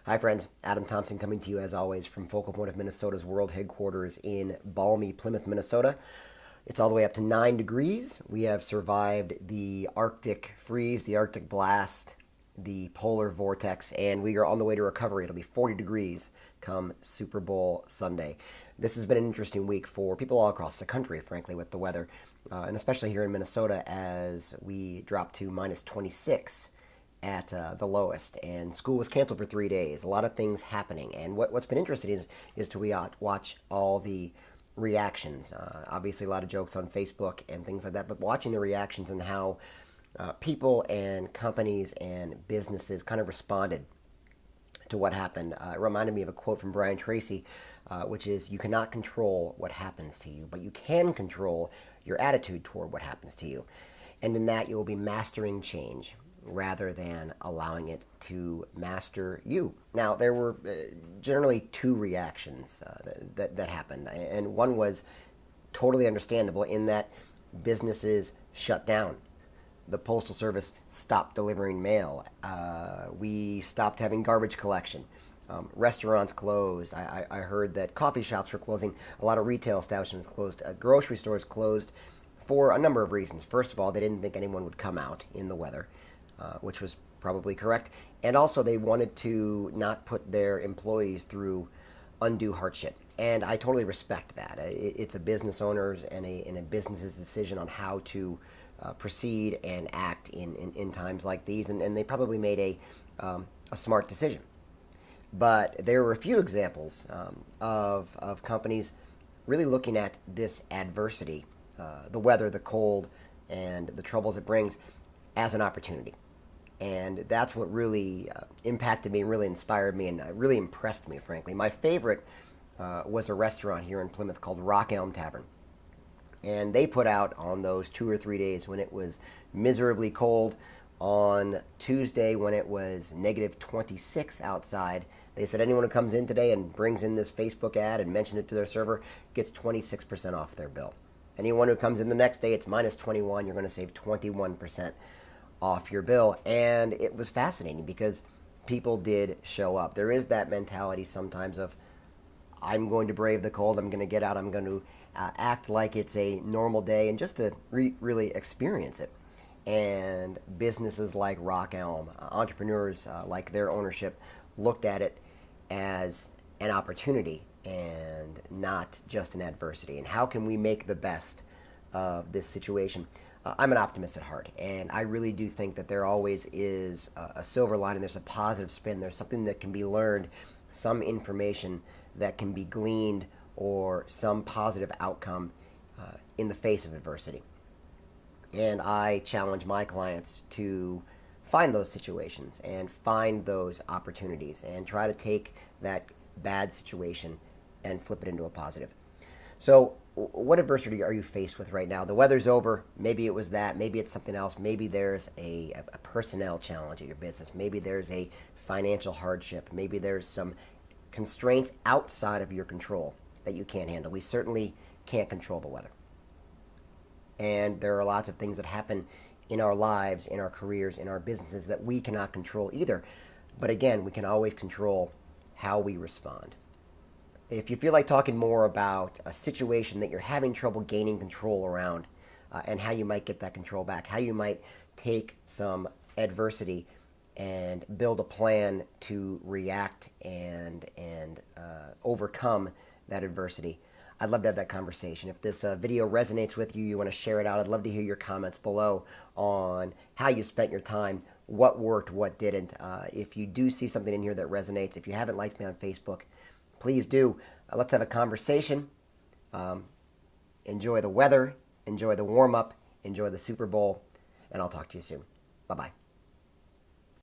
Hi, friends. Adam Thompson coming to you as always from Focal Point of Minnesota's world headquarters in balmy Plymouth, Minnesota. It's all the way up to 9 degrees. We have survived the Arctic freeze, the Arctic blast, the polar vortex, and we are on the way to recovery. It'll be 40 degrees come Super Bowl Sunday. This has been an interesting week for people all across the country, frankly, with the weather, and especially here in Minnesota as we dropped to minus 26 at the lowest, and school was canceled for 3 days. A lot of things happening, and what's been interesting is to watch all the reactions. Obviously, a lot of jokes on Facebook and things like that, but watching the reactions and how people and companies and businesses kind of responded to what happened. It reminded me of a quote from Brian Tracy, which is, "You cannot control what happens to you, but you can control your attitude toward what happens to you. And in that, you will be mastering change rather than allowing it to master you." Now, there were generally two reactions that happened, and one was totally understandable in that businesses shut down. The Postal Service stopped delivering mail. We stopped having garbage collection. Restaurants closed. I heard that coffee shops were closing. A lot of retail establishments closed. Grocery stores closed for a number of reasons. First of all, they didn't think anyone would come out in the weather, which was probably correct. And also, they wanted to not put their employees through undue hardship. And I totally respect that. It's a business owner's and a business's decision on how to proceed and act in times like these. And they probably made a smart decision. But there were a few examples of companies really looking at this adversity, the weather, the cold, and the troubles it brings, as an opportunity. And that's what really impacted me and really inspired me and really impressed me, frankly. My favorite was a restaurant here in Plymouth called Rock Elm Tavern. And they put out on those 2 or 3 days when it was miserably cold, on Tuesday when it was negative 26 outside, they said anyone who comes in today and brings in this Facebook ad and mentions it to their server gets 26% off their bill. Anyone who comes in the next day, it's minus 21, you're going to save 21% off your bill. And it was fascinating because people did show up. There is that mentality sometimes of, I'm going to brave the cold, I'm going to get out, I'm going to act like it's a normal day, and just to really experience it. And businesses like Rock Elm, entrepreneurs like their ownership, looked at it as an opportunity and not just an adversity. And how can we make the best of this situation? I'm an optimist at heart, and I really do think that there always is a silver lining. There's a positive spin. There's something that can be learned, some information that can be gleaned, or some positive outcome in the face of adversity. And I challenge my clients to find those situations and find those opportunities and try to take that bad situation and flip it into a positive. So, what adversity are you faced with right now? The weather's over. Maybe it was that. Maybe it's something else. Maybe there's a personnel challenge at your business. Maybe there's a financial hardship. Maybe there's some constraints outside of your control that you can't handle. We certainly can't control the weather. And there are lots of things that happen in our lives, in our careers, in our businesses that we cannot control either. But again, we can always control how we respond. If you feel like talking more about a situation that you're having trouble gaining control around, and how you might get that control back, how you might take some adversity and build a plan to react and overcome that adversity, I'd love to have that conversation. If this video resonates with you, you want to share it out, I'd love to hear your comments below on how you spent your time, what worked, what didn't. If you do see something in here that resonates, if you haven't liked me on Facebook, please do. Let's have a conversation. Enjoy the weather, enjoy the warm-up, enjoy the Super Bowl, and I'll talk to you soon. Bye-bye.